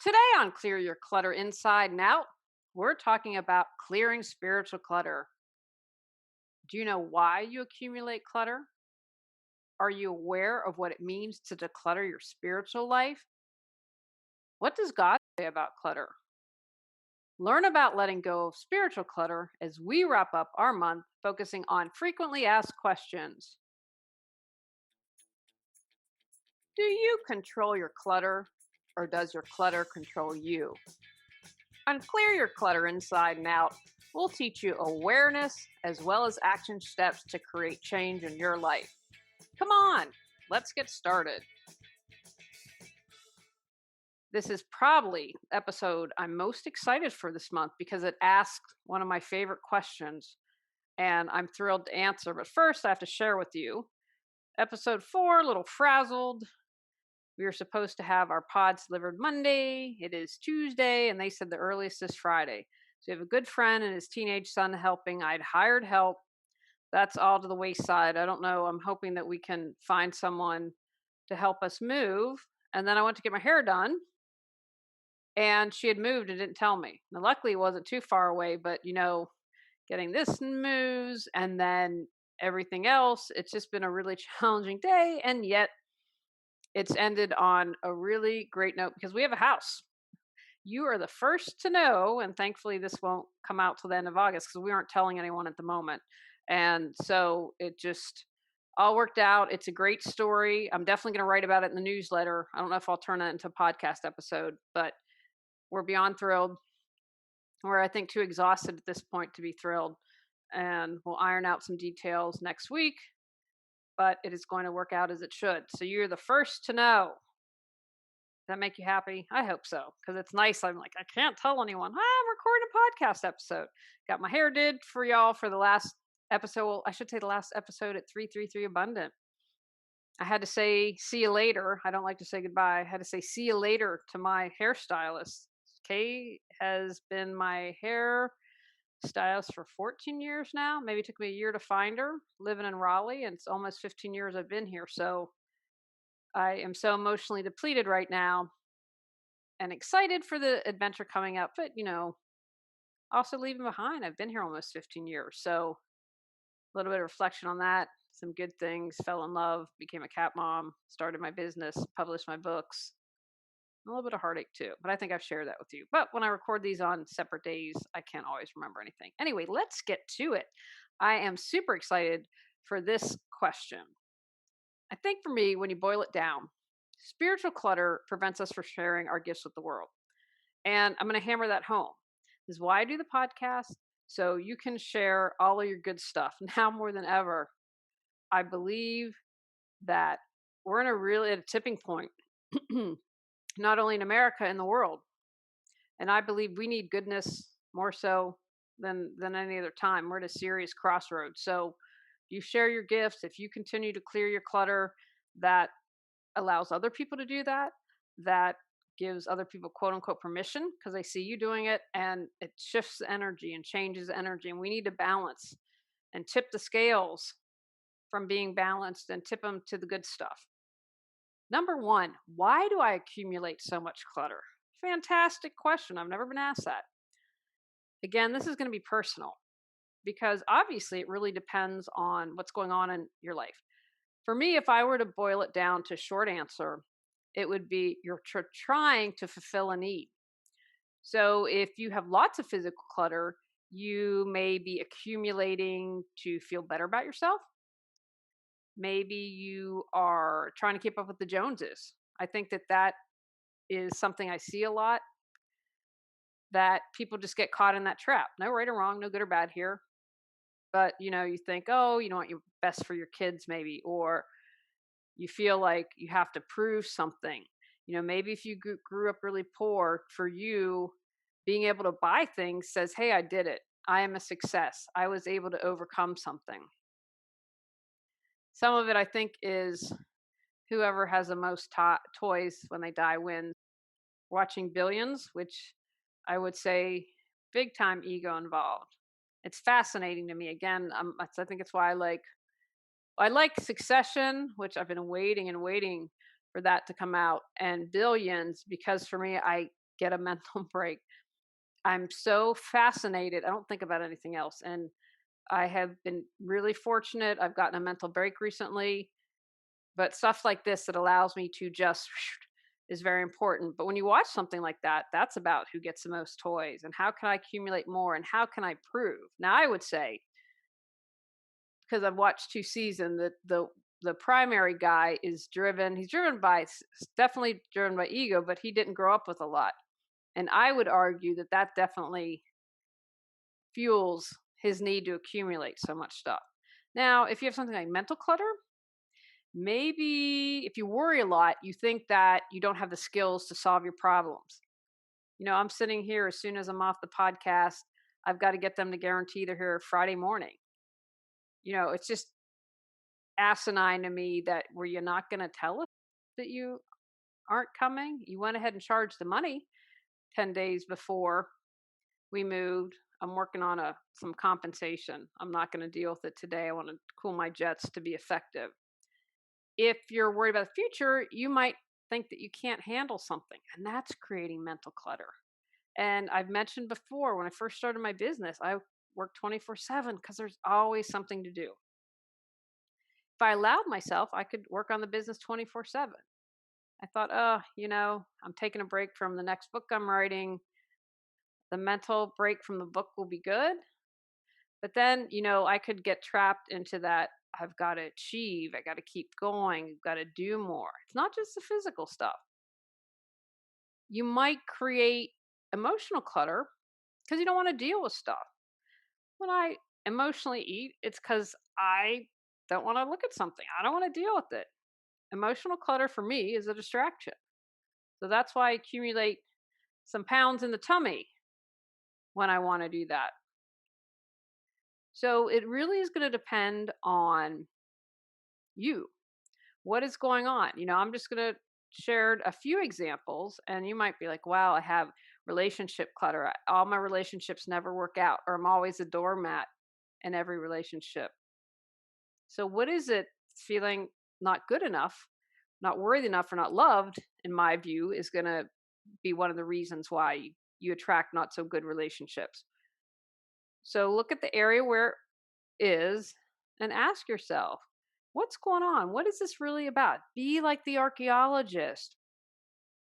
Today on Clear Your Clutter Inside and Out, we're talking about clearing spiritual clutter. Do you know why you accumulate clutter? Are you aware of what it means to declutter your spiritual life? What does God say about clutter? Learn about letting go of spiritual clutter as we wrap up our month focusing on frequently asked questions. Do you control your clutter or does your clutter control you? On Clear Your Clutter Inside and Out, we'll teach you awareness as well as action steps to create change in your life. Come on, let's get started. This is probably episode I'm most excited for this month because it asks one of my favorite questions and I'm thrilled to answer. But first, I have to share with you episode 4, a little frazzled. We were supposed to have our pods delivered Monday. It is Tuesday, and they said the earliest is Friday. So we have a good friend and his teenage son helping. I'd hired help. That's all to the wayside. I don't know. I'm hoping that we can find someone to help us move. And then I went to get my hair done, and she had moved and didn't tell me. Now, luckily, it wasn't too far away, but getting this moves and then everything else, it's just been a really challenging day. And yet, it's ended on a really great note because we have a house. You are the first to know, and thankfully this won't come out till the end of August because we aren't telling anyone at the moment. And so it just all worked out. It's a great story. I'm definitely going to write about it in the newsletter. I don't know if I'll turn that into a podcast episode, but we're beyond thrilled. We're, I think, too exhausted at this point to be thrilled. And we'll iron out some details next week, but it is going to work out as it should. So you're the first to know. That make you happy? I hope so, because it's nice. I'm like, I can't tell anyone. I'm recording a podcast episode. Got my hair did for y'all for the last episode. Well, I should say the last episode at 333 Abundant. I had to say see you later. I don't like to say goodbye. I had to say see you later to my hairstylist. Kay has been my hair stylist for 14 years now. Maybe it took me a year to find her, living in Raleigh, and it's almost 15 years I've been here. So I am so emotionally depleted right now and excited for the adventure coming up, but also leaving behind. I've been here almost 15 years. So a little bit of reflection on that, some good things, fell in love, became a cat mom, started my business, published my books, a little bit of heartache too. But I think I've shared that with you. But when I record these on separate days, I can't always remember anything. Anyway, let's get to it. I am super excited for this question. I think for me, when you boil it down, spiritual clutter prevents us from sharing our gifts with the world. And I'm going to hammer that home. This is why I do the podcast, so you can share all of your good stuff. Now more than ever, I believe that we're at a tipping point, not only in America, in the world. And I believe we need goodness more so than any other time. We're at a serious crossroads. So you share your gifts. If you continue to clear your clutter, that allows other people to do that. That gives other people quote unquote permission because they see you doing it, and it shifts the energy and changes the energy. And we need to balance and tip the scales from being balanced and tip them to the good stuff. Number one, why do I accumulate so much clutter? Fantastic question. I've never been asked that. Again, this is going to be personal because obviously it really depends on what's going on in your life. For me, if I were to boil it down to a short answer, it would be you're trying to fulfill a need. So if you have lots of physical clutter, you may be accumulating to feel better about yourself. Maybe you are trying to keep up with the Joneses. I think that is something I see a lot, that people just get caught in that trap. No right or wrong, no good or bad here. But you think, oh, you want your best for your kids maybe, or you feel like you have to prove something. Maybe if you grew up really poor, for you, being able to buy things says, hey, I did it. I am a success. I was able to overcome something. Some of it, I think, is whoever has the most toys when they die wins. Watching Billions, which I would say big time ego involved. It's fascinating to me. Again, I think it's why I like Succession, which I've been waiting and waiting for that to come out, and Billions, because for me, I get a mental break. I'm so fascinated. I don't think about anything else. And I have been really fortunate. I've gotten a mental break recently, but stuff like this that allows me to just is very important. But when you watch something like that, that's about who gets the most toys and how can I accumulate more and how can I prove. Now, I would say, because I've watched 2 seasons, that the primary guy is driven. He's driven by definitely driven by ego, but he didn't grow up with a lot. And I would argue that that definitely fuels his need to accumulate so much stuff. Now, if you have something like mental clutter, maybe if you worry a lot, you think that you don't have the skills to solve your problems. I'm sitting here as soon as I'm off the podcast, I've got to get them to guarantee they're here Friday morning. It's just asinine to me that were you not going to tell us that you aren't coming? You went ahead and charged the money 10 days before we moved. I'm working on some compensation. I'm not going to deal with it today. I want to cool my jets to be effective. If you're worried about the future, you might think that you can't handle something, and that's creating mental clutter. And I've mentioned before, when I first started my business, I worked 24/7 because there's always something to do. If I allowed myself, I could work on the business 24/7. I thought, I'm taking a break from the next book I'm writing. The mental break from the book will be good. But then, I could get trapped into that. I've got to achieve. I got to keep going. I've got to do more. It's not just the physical stuff. You might create emotional clutter because you don't want to deal with stuff. When I emotionally eat, it's because I don't want to look at something. I don't want to deal with it. Emotional clutter for me is a distraction. So that's why I accumulate some pounds in the tummy when I want to do that. So it really is going to depend on you. What is going on? I'm just going to share a few examples, and you might be like, wow, I have relationship clutter. All my relationships never work out, or I'm always a doormat in every relationship. So, what is it feeling not good enough, not worthy enough, or not loved, in my view, is going to be one of the reasons why you attract not so good relationships. So, look at the area where it is and ask yourself, what's going on? What is this really about? Be like the archaeologist.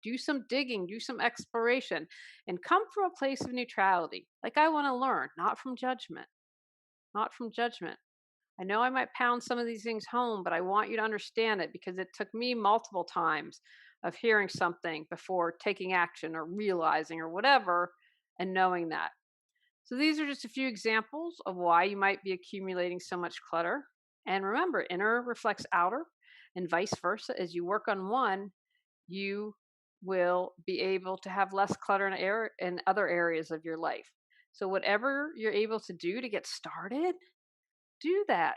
Do some digging, do some exploration, and come from a place of neutrality. Like, I want to learn, not from judgment. Not from judgment. I know I might pound some of these things home, but I want you to understand it because it took me multiple times of hearing something before taking action or realizing or whatever and knowing that. So these are just a few examples of why you might be accumulating so much clutter. And remember, inner reflects outer and vice versa. As you work on one, you will be able to have less clutter in other areas of your life. So whatever you're able to do to get started, do that.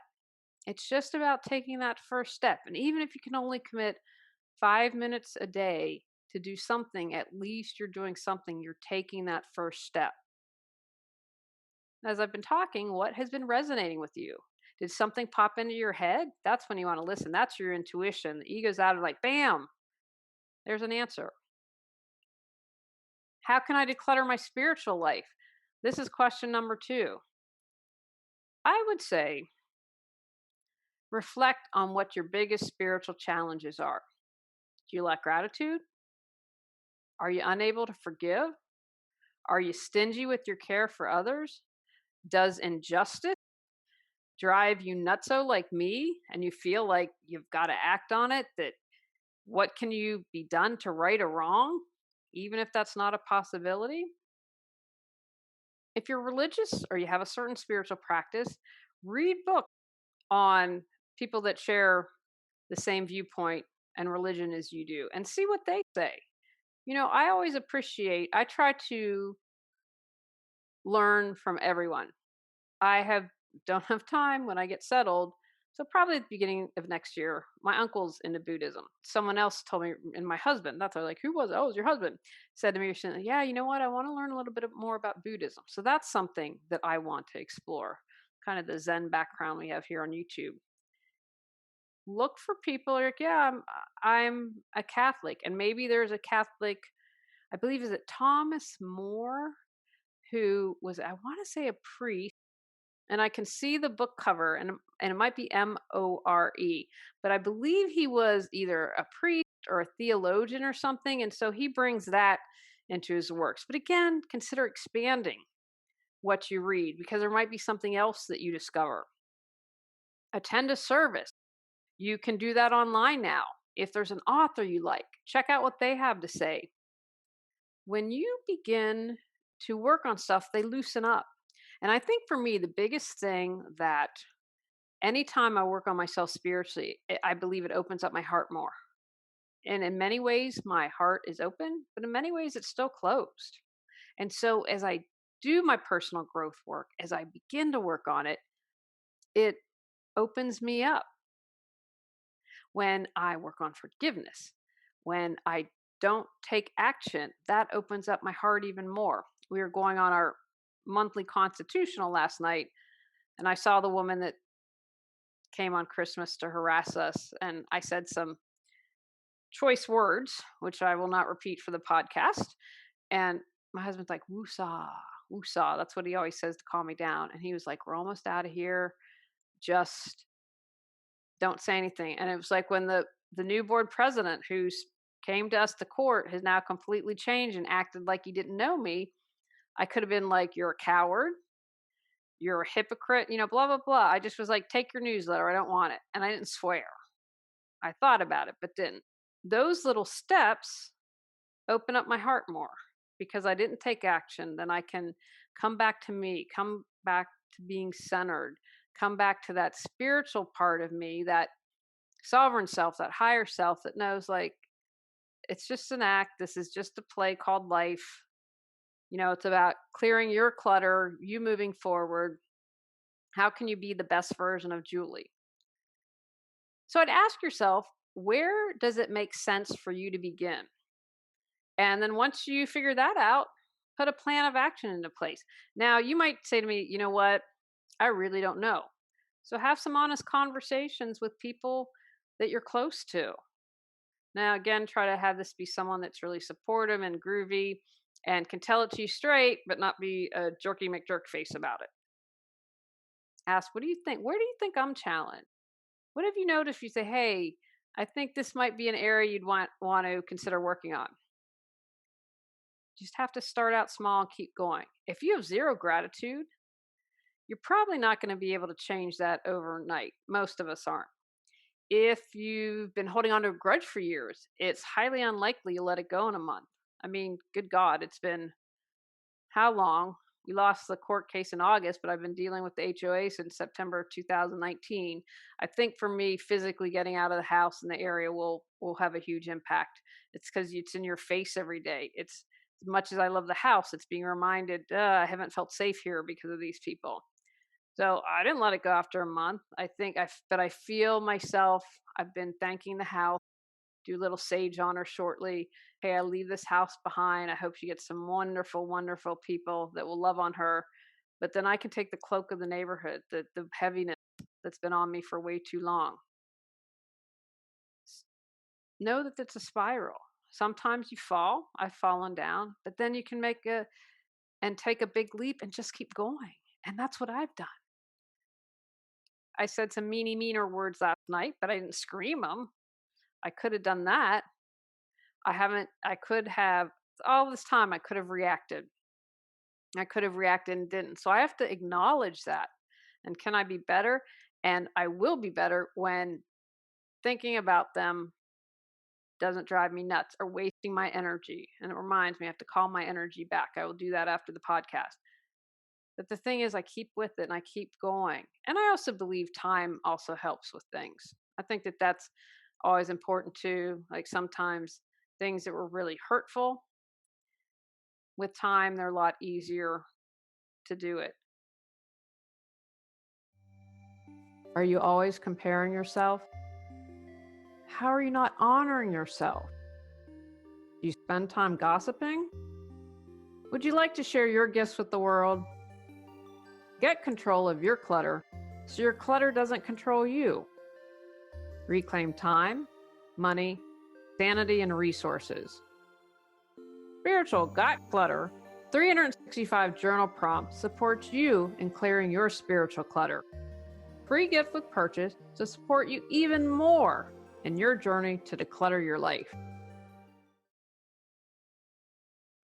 It's just about taking that first step. And even if you can only commit 5 minutes a day to do something, at least you're doing something. You're taking that first step. As I've been talking, what has been resonating with you? Did something pop into your head? That's when you want to listen. That's your intuition. The ego's out of like, bam, there's an answer. How can I declutter my spiritual life? This is question number 2. I would say reflect on what your biggest spiritual challenges are. Do you lack gratitude? Are you unable to forgive? Are you stingy with your care for others? Does injustice drive you nutso like me and you feel like you've got to act on it? That what can you be done to right a wrong, even if that's not a possibility? If you're religious or you have a certain spiritual practice, read books on people that share the same viewpoint and religion as you do and see what they say. I always I try to learn from everyone. I don't have time when I get settled. So probably at the beginning of next year, my uncle's into Buddhism. Someone else told me, and my husband, that's like, who was it? Oh, it was your husband. Said to me recently, yeah, you know what? I want to learn a little bit more about Buddhism. So that's something that I want to explore. Kind of the Zen background we have here on YouTube. Look for people like, yeah, I'm a Catholic, and maybe there's a Catholic I believe is it Thomas More, who was, I want to say, a priest, and I can see the book cover, and it might be More, but I believe he was either a priest or a theologian or something, and so he brings that into his works. But again, consider expanding what you read because there might be something else that you discover. Attend a service. You can do that online now. If there's an author you like, check out what they have to say. When you begin to work on stuff, they loosen up. And I think for me, the biggest thing that anytime I work on myself spiritually, I believe it opens up my heart more. And in many ways, my heart is open, but in many ways, it's still closed. And so as I do my personal growth work, as I begin to work on it, it opens me up. When I work on forgiveness, when I don't take action, that opens up my heart even more. We were going on our monthly constitutional last night, and I saw the woman that came on Christmas to harass us, and I said some choice words, which I will not repeat for the podcast. And my husband's like, woosah, woosah. That's what he always says to calm me down. And he was like, we're almost out of here. Just don't say anything. And it was like when the new board president who's came to us to court has now completely changed and acted like he didn't know me. I could have been like, you're a coward, you're a hypocrite, blah, blah, blah. I just was like, take your newsletter. I don't want it. And I didn't swear. I thought about it, but didn't. Those little steps open up my heart more because I didn't take action. Then I can come back to me, come back to being centered, come back to that spiritual part of me, that sovereign self, that higher self that knows like it's just an act. This is just a play called life. It's about clearing your clutter, you moving forward. How can you be the best version of Julie? So I'd ask yourself, where does it make sense for you to begin? And then once you figure that out, put a plan of action into place. Now, you might say to me, you know what? I really don't know. So have some honest conversations with people that you're close to. Now, again, try to have this be someone that's really supportive and groovy and can tell it to you straight, but not be a jerky McJerk face about it. Ask, what do you think? Where do you think I'm challenged? What have you noticed? You say, hey, I think this might be an area you'd want to consider working on. Just have to start out small and keep going. If you have zero gratitude, you're probably not going to be able to change that overnight. Most of us aren't. If you've been holding on to a grudge for years, it's highly unlikely you'll let it go in a month. I mean, good God, it's been how long? We lost the court case in August, but I've been dealing with the HOA since September of 2019. I think for me, physically getting out of the house in the area will have a huge impact. It's because it's in your face every day. It's as much as I love the house, it's being reminded, I haven't felt safe here because of these people. So I didn't let it go after a month. But I feel myself. I've been thanking the house, do a little sage on her shortly. Hey, I leave this house behind. I hope she gets some wonderful, wonderful people that will love on her. But then I can take the cloak of the neighborhood, the heaviness that's been on me for way too long. Know that it's a spiral. Sometimes you fall. I've fallen down, but then you can take a big leap and just keep going. And that's what I've done. I said some meaner words last night, but I didn't scream them. I could have done that. I could have, all this time, I could have reacted. I could have reacted and didn't. So I have to acknowledge that. And can I be better? And I will be better when thinking about them doesn't drive me nuts or wasting my energy. And it reminds me, I have to call my energy back. I will do that after the podcast. But the thing is, I keep with it and I keep going. And I also believe time also helps with things. I think that that's always important too. Like sometimes things that were really hurtful, with time, they're a lot easier to do it. Are you always comparing yourself? How are you not honoring yourself? Do you spend time gossiping? Would you like to share your gifts with the world? Get control of your clutter so your clutter doesn't control you. Reclaim time, money, sanity, and resources. Spiritual Got Clutter 365 journal prompts supports you in clearing your spiritual clutter. Free gift with purchase to support you even more in your journey to declutter your life.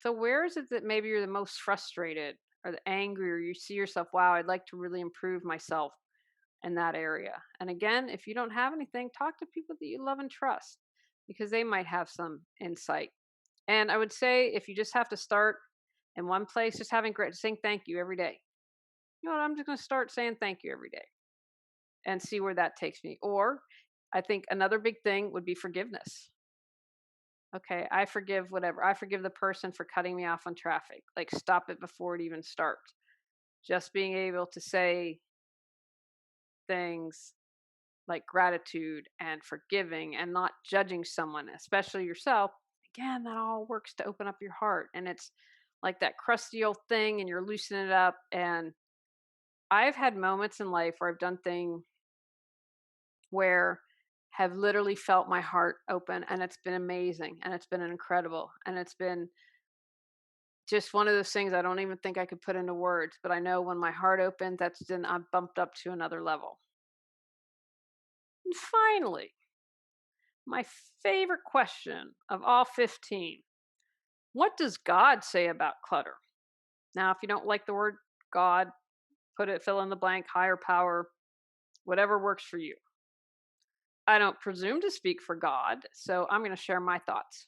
So, where is it that maybe you're the most frustrated or the angry, or you see yourself, wow, I'd like to really improve myself in that area? And again, if you don't have anything, talk to people that you love and trust because they might have some insight. And I would say if you just have to start in one place, just saying thank you every day. You know what? I'm just going to start saying thank you every day and see where that takes me. Or I think another big thing would be forgiveness. Okay, I forgive whatever. I forgive the person for cutting me off on traffic. Like, stop it before it even starts. Just being able to say things like gratitude and forgiving and not judging someone, especially yourself. Again, that all works to open up your heart. And it's like that crusty old thing, and you're loosening it up. And I've had moments in life where I've done things where have literally felt my heart open, and it's been amazing, and it's been incredible, and it's been just one of those things I don't even think I could put into words, but I know when my heart opens, that's then I'm bumped up to another level. And finally, my favorite question of all 15: what does God say about clutter? Now, if you don't like the word God, fill in the blank, higher power, whatever works for you. I don't presume to speak for God, so I'm going to share my thoughts.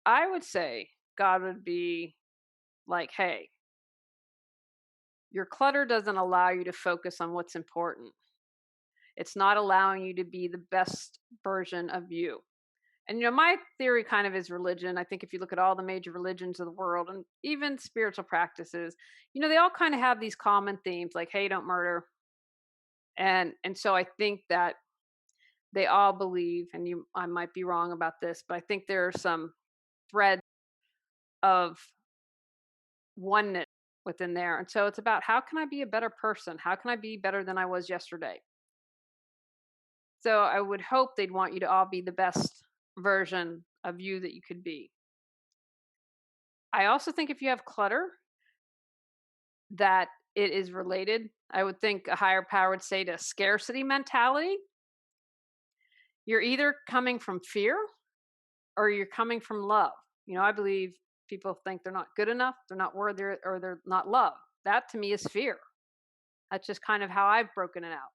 I would say God would be like, hey, your clutter doesn't allow you to focus on what's important. It's not allowing you to be the best version of you. And my theory kind of is religion. I think if you look at all the major religions of the world and even spiritual practices, they all kind of have these common themes like, hey, don't murder. And so I think that they all believe, and I might be wrong about this, but I think there are some threads of oneness within there. And so it's about, how can I be a better person? How can I be better than I was yesterday? So I would hope they'd want you to all be the best version of you that you could be. I also think if you have clutter, that it is related. I would think a higher power would say, to scarcity mentality. You're either coming from fear or you're coming from love. I believe people think they're not good enough, they're not worthy, or they're not loved. That to me is fear. That's just kind of how I've broken it out.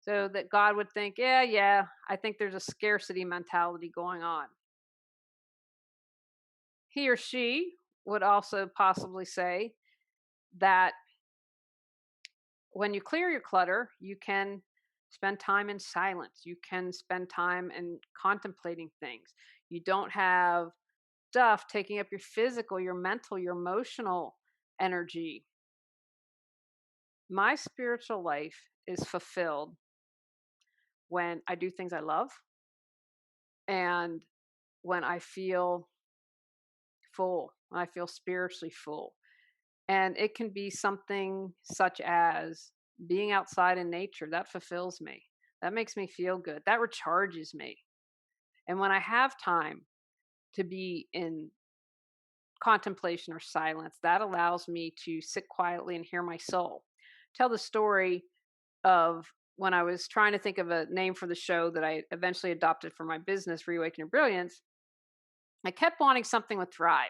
So that God would think, yeah, I think there's a scarcity mentality going on. He or she would also possibly say that when you clear your clutter, you can spend time in silence. You can spend time in contemplating things. You don't have stuff taking up your physical, your mental, your emotional energy. My spiritual life is fulfilled when I do things I love and when I feel full, when I feel spiritually full. And it can be something such as being outside in nature. That fulfills me. That makes me feel good. That recharges me. And when I have time to be in contemplation or silence, that allows me to sit quietly and hear my soul. Tell the story of when I was trying to think of a name for the show that I eventually adopted for my business, Reawaken Your Brilliance. I kept wanting something with Thrive.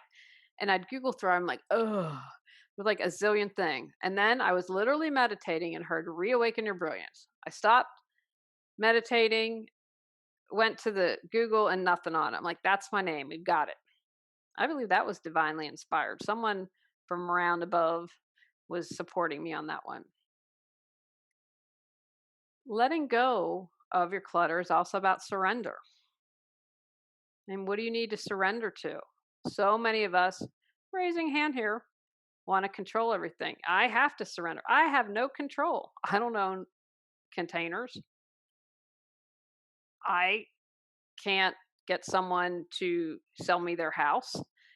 And I'd Google Thrive. I'm like, oh, with like a zillion thing. And then I was literally meditating and heard Reawaken Your Brilliance. I stopped meditating, went to the Google, and nothing on it. I'm like, that's my name. We've got it. I believe that was divinely inspired. Someone from around above was supporting me on that one. Letting go of your clutter is also about surrender. And what do you need to surrender to? So many of us, raising hand here, want to control everything. I have to surrender. I have no control. I don't own containers. I can't get someone to sell me their house.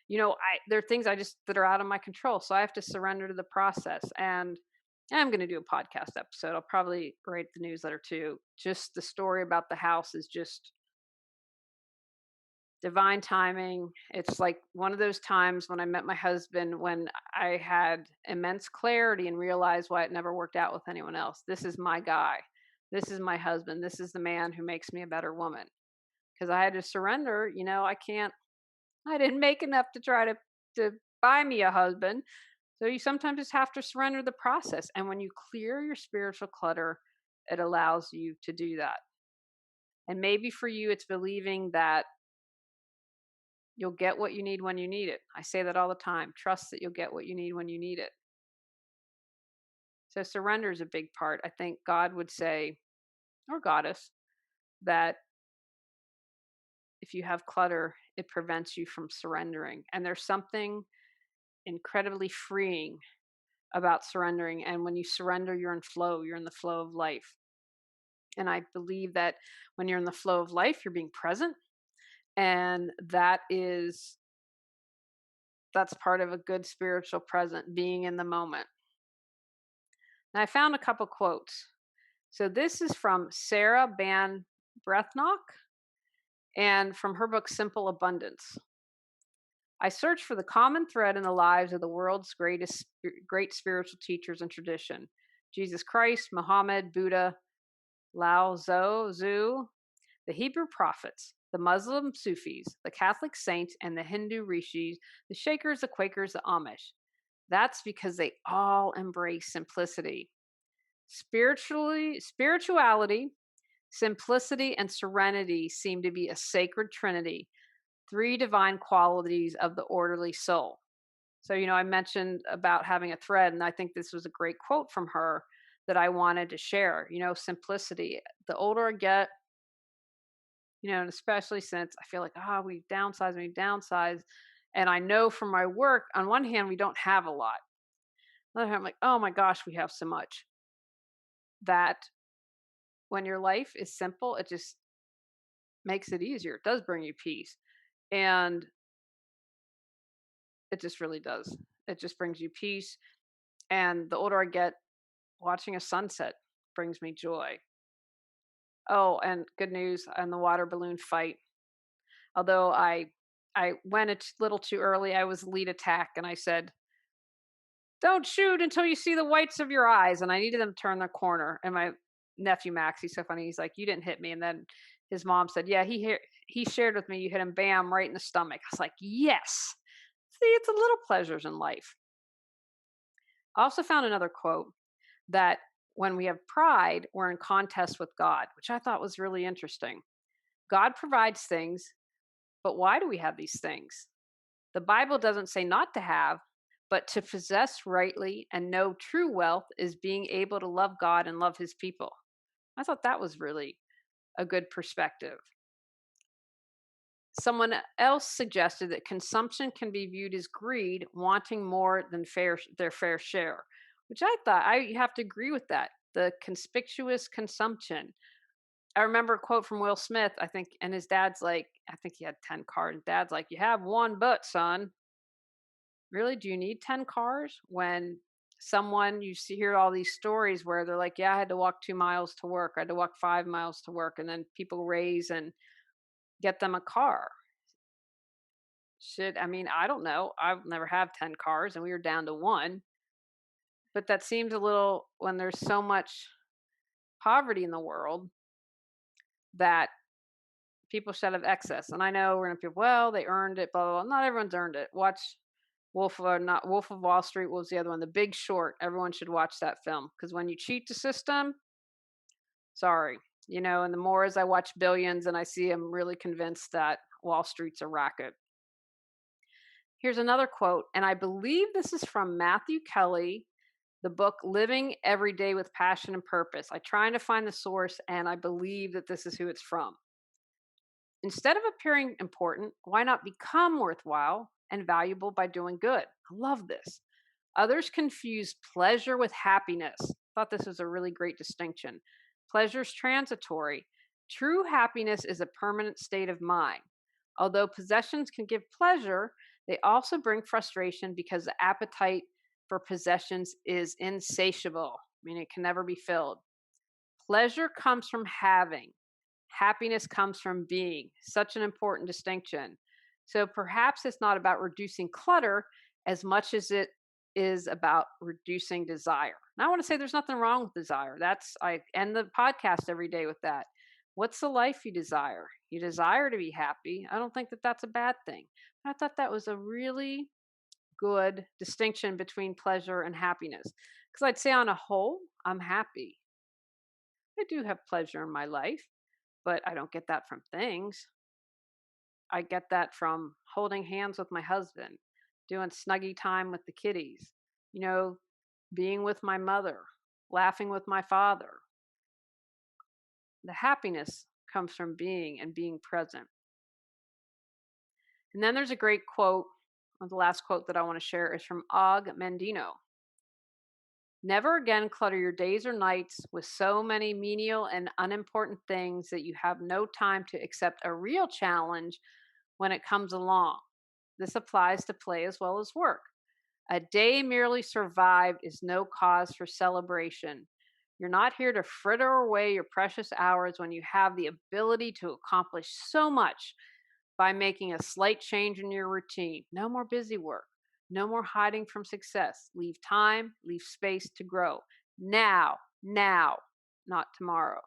There are things that are out of my control. So I have to surrender to the process. And I'm going to do a podcast episode. I'll probably write the newsletter too. Just the story about the house is just Divine timing. It's like one of those times when I met my husband when I had immense clarity and realized why it never worked out with anyone else. This is my guy. This is my husband. This is the man who makes me a better woman. Because I had to surrender, I didn't make enough to try to buy me a husband. So you sometimes just have to surrender the process. And when you clear your spiritual clutter, it allows you to do that. And maybe for you, it's believing that you'll get what you need when you need it. I say that all the time. Trust that you'll get what you need when you need it. So surrender is a big part. I think God would say, or goddess, that if you have clutter, it prevents you from surrendering. And there's something incredibly freeing about surrendering. And when you surrender, you're in flow, you're in the flow of life. And I believe that when you're in the flow of life, you're being present. And that's part of a good spiritual present, being in the moment. And I found a couple quotes. So this is from Sarah Ban Breathnock and from her book, Simple Abundance. I search for the common thread in the lives of the world's great spiritual teachers and tradition. Jesus Christ, Muhammad, Buddha, Lao Tzu, the Hebrew prophets, the Muslim Sufis, the Catholic saints, and the Hindu rishis, the Shakers, the Quakers, the Amish. That's because they all embrace simplicity. Spirituality, simplicity, and serenity seem to be a sacred trinity, three divine qualities of the orderly soul. So, I mentioned about having a thread, and I think this was a great quote from her that I wanted to share. Simplicity. The older I get, and especially since I feel like, we downsize. And I know from my work, on one hand, we don't have a lot. On the other hand, I'm like, oh my gosh, we have so much. That when your life is simple, it just makes it easier. It does bring you peace. And it just really does. It just brings you peace. And the older I get, watching a sunset brings me joy. Oh, and good news on the water balloon fight. Although I went a little too early, I was lead attack, and I said, "Don't shoot until you see the whites of your eyes." And I needed them to turn the corner. And my nephew Max, he's so funny. He's like, "You didn't hit me." And then his mom said, "Yeah, he shared with me. You hit him, bam, right in the stomach." I was like, "Yes." See, it's the little pleasures in life. I also found another quote that when we have pride, we're in contest with God, which I thought was really interesting. God provides things, but why do we have these things? The Bible doesn't say not to have, but to possess rightly and know true wealth is being able to love God and love his people. I thought that was really a good perspective. Someone else suggested that consumption can be viewed as greed, wanting more than their fair share, which I thought I have to agree with that. The conspicuous consumption. I remember a quote from Will Smith, I think, and his dad's like, I think he had 10 cars. Dad's like, "You have one butt, son." Really? Do you need 10 cars? When hear all these stories where they're like, "Yeah, I had to walk 2 miles to work. I had to walk 5 miles to work." And then people raise and get them a car. I don't know. I've never had 10 cars and we were down to one. But that seems a little, when there's so much poverty in the world, that people should have excess. And I know we're going to be, well, they earned it, blah, blah, blah. Not everyone's earned it. Watch Wolf of Wall Street. What was the other one? The Big Short. Everyone should watch that film, because when you cheat the system, sorry. And the more as I watch Billions and I see, I'm really convinced that Wall Street's a racket. Here's another quote, and I believe this is from Matthew Kelly, the book Living Every Day with Passion and Purpose. I'm trying to find the source, and I believe that this is who it's from. Instead of appearing important, why not become worthwhile and valuable by doing good? I love this. Others confuse pleasure with happiness. I thought this was a really great distinction. Pleasure is transitory. True happiness is a permanent state of mind. Although possessions can give pleasure, they also bring frustration because the appetite for possessions is insatiable, meaning it can never be filled. Pleasure comes from having. Happiness comes from being. Such an important distinction. So perhaps it's not about reducing clutter as much as it is about reducing desire. Now I want to say there's nothing wrong with desire. I end the podcast every day with that. What's the life you desire? You desire to be happy. I don't think that that's a bad thing. I thought that was a really good distinction between pleasure and happiness. Because I'd say on a whole, I'm happy. I do have pleasure in my life, but I don't get that from things. I get that from holding hands with my husband, doing snuggy time with the kitties, you know, being with my mother, laughing with my father. The happiness comes from being and being present. And then there's a great quote. The last quote that I want to share is from Og Mandino. Never again clutter your days or nights with so many menial and unimportant things that you have no time to accept a real challenge when it comes along. This applies to play as well as work. A day merely survived is no cause for celebration. You're not here to fritter away your precious hours when you have the ability to accomplish so much by making a slight change in your routine. No more busy work. No more hiding from success. Leave time, leave space to grow. Now, not tomorrow.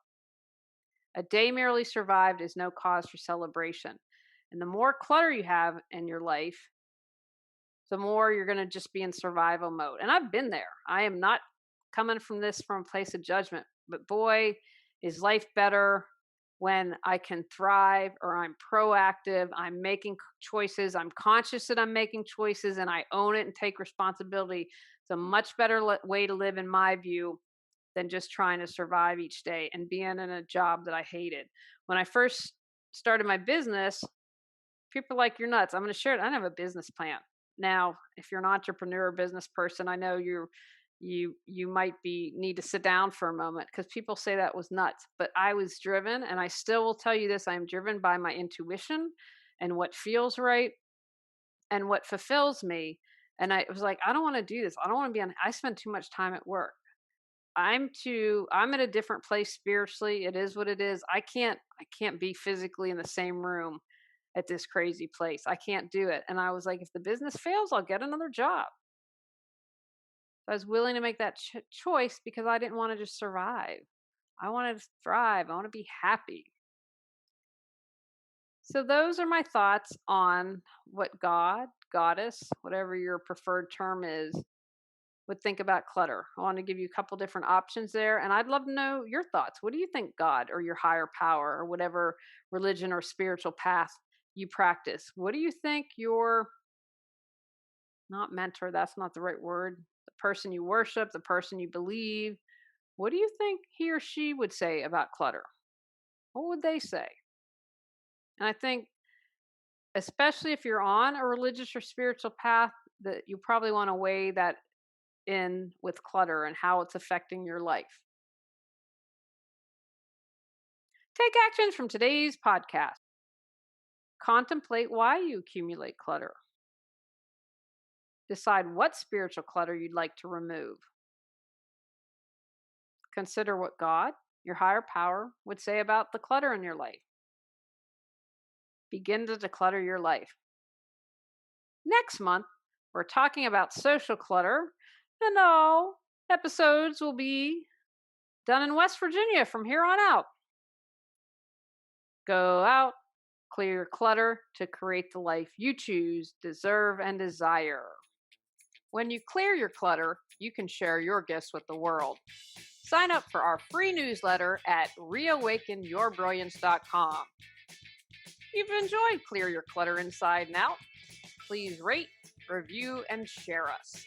A day merely survived is no cause for celebration. And the more clutter you have in your life, the more you're going to just be in survival mode. And I've been there. I am not coming from this from a place of judgment, but boy, is life better when I can thrive or I'm proactive, I'm making choices, I'm conscious that I'm making choices and I own it and take responsibility. It's a much better way to live, in my view, than just trying to survive each day and being in a job that I hated. When I first started my business, people are like, you're nuts. I'm going to share it. I don't have a business plan. Now, if you're an entrepreneur or business person, I know you might need to sit down for a moment because people say that was nuts. But I was driven, and I still will tell you this, I am driven by my intuition and what feels right and what fulfills me. And I was like, I don't want to do this. I don't want to I spend too much time at work. I'm at a different place spiritually. It is what it is. I can't be physically in the same room at this crazy place. I can't do it. And I was like, if the business fails, I'll get another job. I was willing to make that choice because I didn't want to just survive. I wanted to thrive. I want to be happy. So those are my thoughts on what God, goddess, whatever your preferred term is, would think about clutter. I want to give you a couple different options there, and I'd love to know your thoughts. What do you think God or your higher power or whatever religion or spiritual path you practice? What do you think your, not mentor, that's not the right word, the person you worship, the person you believe, what do you think he or she would say about clutter? What would they say? And I think, especially if you're on a religious or spiritual path, that you probably want to weigh that in with clutter and how it's affecting your life. Take actions from today's podcast. Contemplate why you accumulate clutter. Decide what spiritual clutter you'd like to remove. Consider what God, your higher power, would say about the clutter in your life. Begin to declutter your life. Next month, we're talking about social clutter, and all episodes will be done in West Virginia from here on out. Go out, clear your clutter to create the life you choose, deserve, and desire. When you clear your clutter, you can share your gifts with the world. Sign up for our free newsletter at reawakenyourbrilliance.com. If you've enjoyed Clear Your Clutter Inside and Out, please rate, review, and share us.